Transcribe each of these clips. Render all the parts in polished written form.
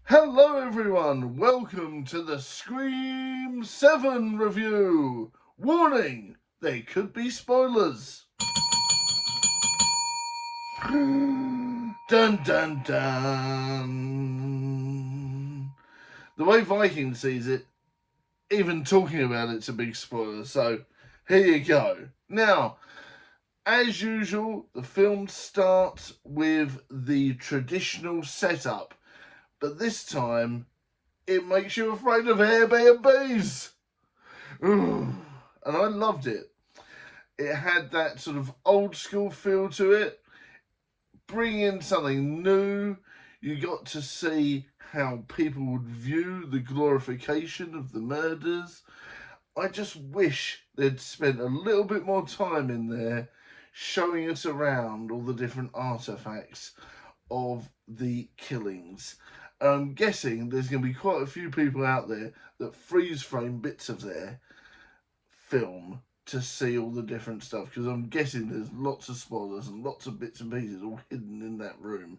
Hello everyone, welcome to the Scream 7 review. Warning, they could be spoilers. Dun dun dun. The way Viking sees it, even talking about it's a big spoiler, so here you go. Now, as usual, the film starts with the traditional setup, but this time it makes you afraid of Airbnbs. And I loved it. It had that sort of old school feel to it. Bring in something new. You got to see how people would view the glorification of the murders. I just wish they'd spent a little bit more time in there showing us around all the different artifacts of the killings. I'm guessing there's going to be quite a few people out there that freeze frame bits of their film to see all the different stuff, because I'm guessing there's lots of spoilers and lots of bits and pieces all hidden in that room,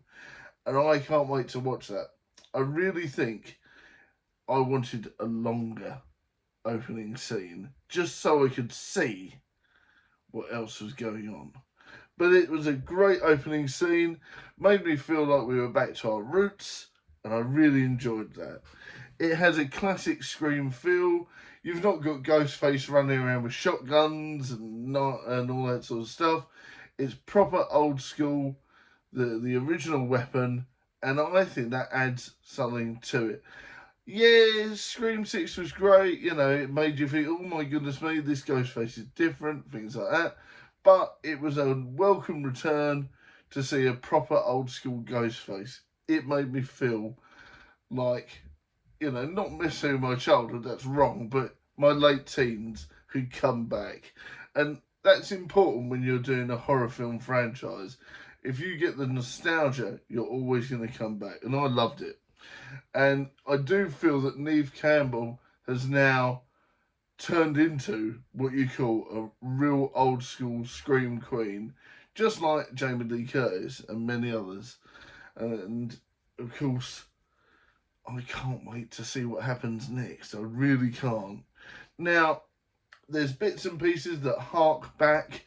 and I can't wait to watch that. I really think I wanted a longer opening scene just so I could see what else was going on. But it was a great opening scene, made me feel like we were back to our roots, and I really enjoyed that. It has a classic Scream feel. You've not got Ghostface running around with shotguns and all that sort of stuff. It's proper old school, the original weapon, and I think that adds something to it. Yeah, Scream 6 was great. You know, it made you think, oh my goodness me, this Ghostface is different, things like that. But it was a welcome return to see a proper old school Ghostface. It made me feel like, you know, not necessarily my childhood, that's wrong, but my late teens who'd come back. And that's important when you're doing a horror film franchise. If you get the nostalgia, you're always going to come back. And I loved it. And I do feel that Neve Campbell has now turned into what you call a real old school Scream queen, just like Jamie Lee Curtis and many others. And of course, I can't wait to see what happens next. I really can't. Now, there's bits and pieces that hark back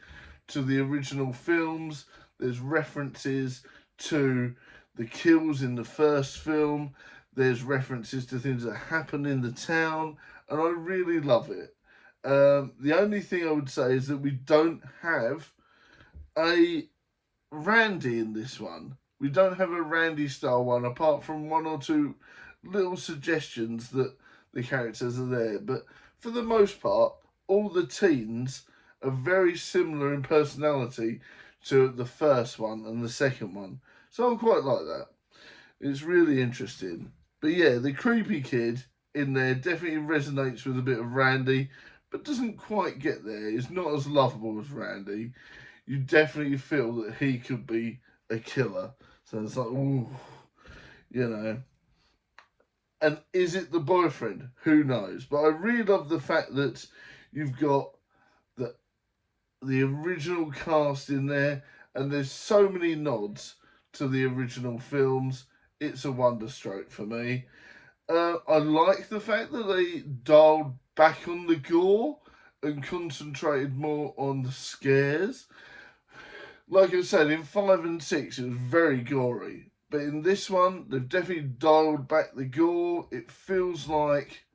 to the original films. There's references to the kills in the first film. There's references to things that happen in the town, and I really love it. The only thing I would say is that we don't have a Randy in this one. We don't have a Randy style one, apart from one or two little suggestions that the characters are there. But for the most part, all the teens are very similar in personality to the first one and the second one. So I quite like that. It's really interesting. But yeah, the creepy kid in there definitely resonates with a bit of Randy, but doesn't quite get there. He's not as lovable as Randy. You definitely feel that he could be a killer. So it's like, ooh, you know. And is it the boyfriend? Who knows? But I really love the fact that you've got the original cast in there, and there's so many nods to the original films. It's a wonder stroke for me. I like the fact that they dialed back on the gore and concentrated more on the scares. Like I said, in 5 and 6, it was very gory. But in this one, they've definitely dialed back the gore. It feels like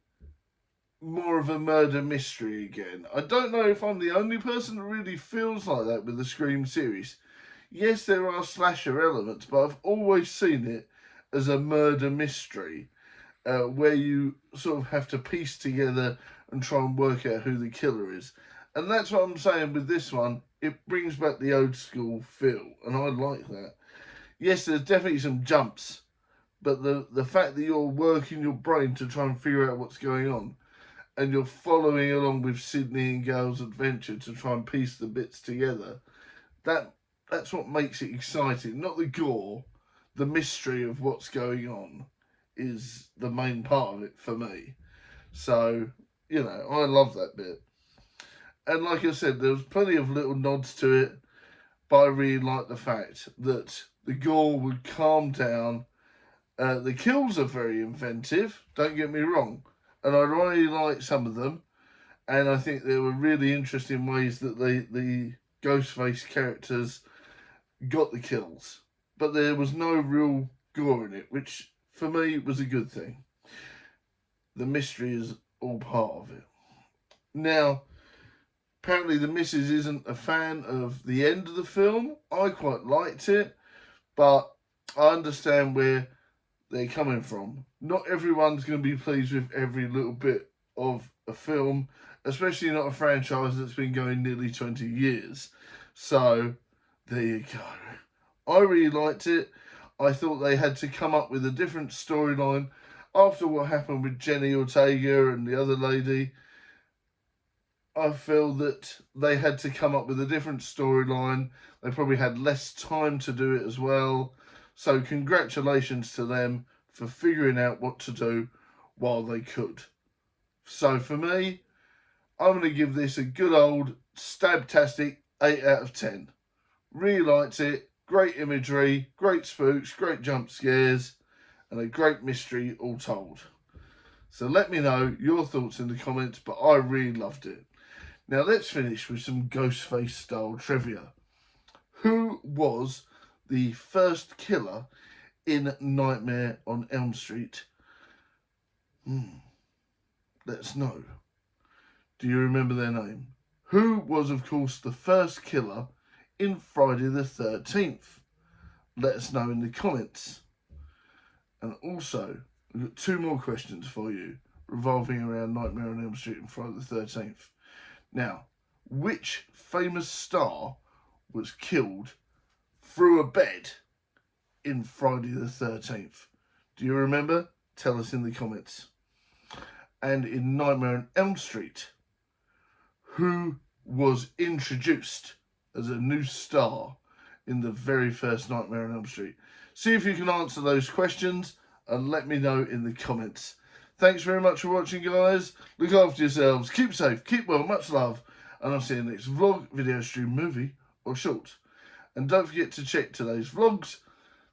more of a murder mystery again. I don't know if I'm the only person that really feels like that with the Scream series. Yes, there are slasher elements, but I've always seen it as a murder mystery, where you sort of have to piece together and try and work out who the killer is. And that's what I'm saying with this one. It brings back the old school feel, and I like that. Yes, there's definitely some jumps, but the fact that you're working your brain to try and figure out what's going on, and you're following along with Sydney and Gail's adventure to try and piece the bits together, that's what makes it exciting. Not the gore, the mystery of what's going on is the main part of it for me. So, you know, I love that bit. And like I said, there was plenty of little nods to it, but I really like the fact that the gore would calm down The kills are very inventive, don't get me wrong, and I really like some of them, and I think there were really interesting ways that the Ghostface characters got the kills, but there was no real gore in it, which for me was a good thing. The mystery is all part of it. Now, apparently the missus isn't a fan of the end of the film. I quite liked it, but I understand where they're coming from. Not everyone's going to be pleased with every little bit of a film, especially not a franchise that's been going nearly 20 years. So, there you go. I really liked it. I thought they had to come up with a different storyline after what happened with Jenny Ortega and the other lady. I feel that they had to come up with a different storyline. They probably had less time to do it as well. So congratulations to them for figuring out what to do while they could. So for me, I'm going to give this a good old stabtastic 8 out of 10. Really liked it. Great imagery, great spooks, great jump scares, and a great mystery all told. So let me know your thoughts in the comments, but I really loved it. Now let's finish with some Ghostface style trivia. Who was the first killer in Nightmare on Elm Street? Let's know. Do you remember their name? Who was, of course, the first killer in Friday the 13th? Let us know in the comments. And also, we've got 2 more questions for you revolving around Nightmare on Elm Street and Friday the 13th. Now, which famous star was killed through a bed in Friday the 13th? Do you remember? Tell us in the comments. And in Nightmare on Elm Street, who was introduced as a new star in the very first Nightmare on Elm Street? See if you can answer those questions and let me know in the comments. Thanks very much for watching, guys. Look after yourselves. Keep safe. Keep well. Much love. And I'll see you in the next vlog, video, stream, movie, or short. And don't forget to check today's vlogs,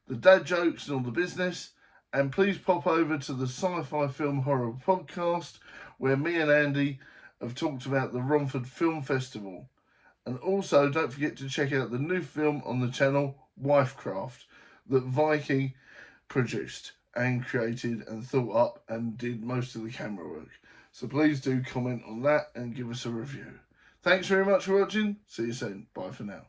the dad jokes and all the business. And please pop over to the Sci-Fi Film Horror podcast, where me and Andy have talked about the Romford Film Festival. And also, don't forget to check out the new film on the channel, Wifecraft, that Viking produced and created and thought up and did most of the camera work. So please do comment on that and give us a review. Thanks very much for watching. See you soon. Bye for now.